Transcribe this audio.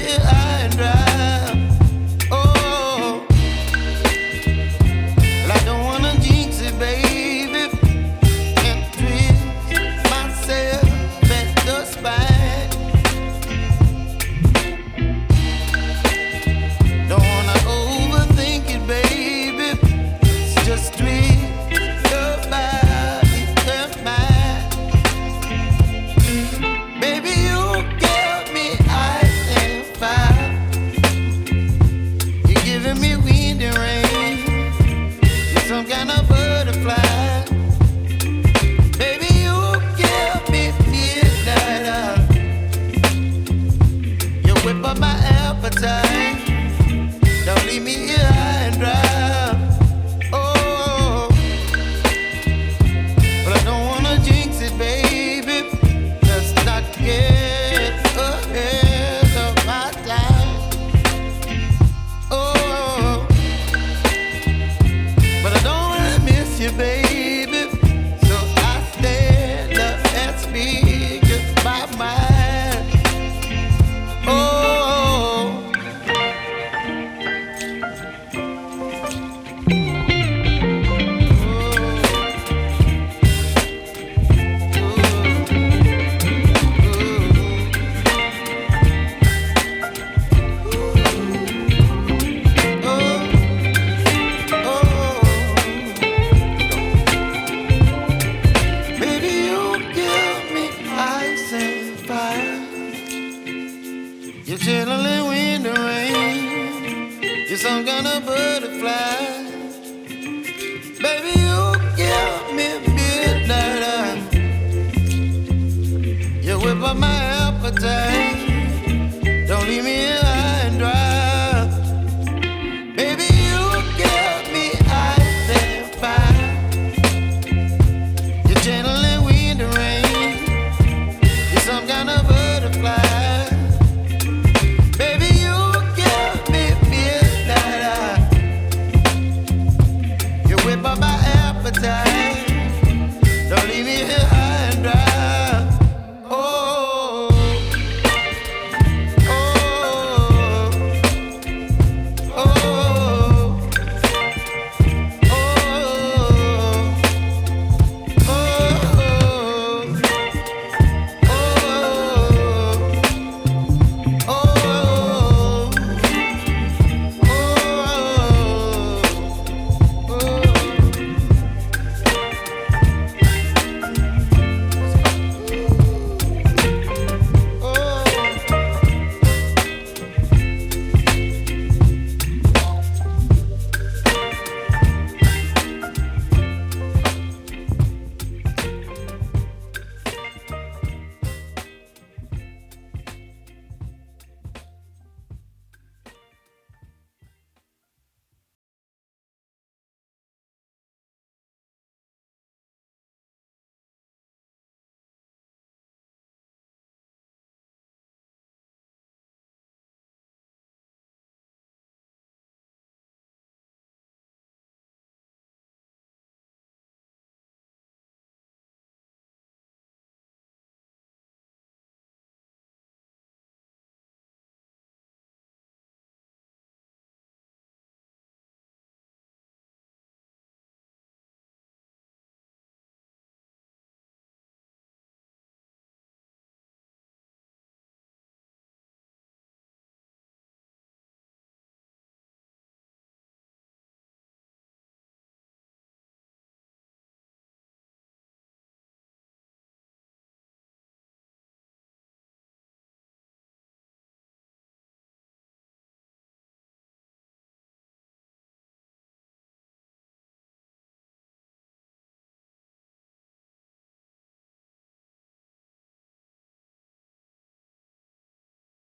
here high and dry. Oh, well, I don't wanna jinx it, baby, and twist myself at the spine. Don't wanna overthink it, baby. It's just twist your body and mine. Baby, you give me ice and fire. You're giving me wind and rain. You're some kind of butterfly. Baby, you give me midnight. You whip up my appetite. Don't leave me here high and dry. Oh, but I don't wanna jinx it, baby. Let's not get ahead of my time. Oh, but I don't wanna miss you, baby. So I stand up and speak my mind. Oh. You're chilling wind and rain. You're some kind of butterfly. Baby, you give me midnight. You whip up my appetite.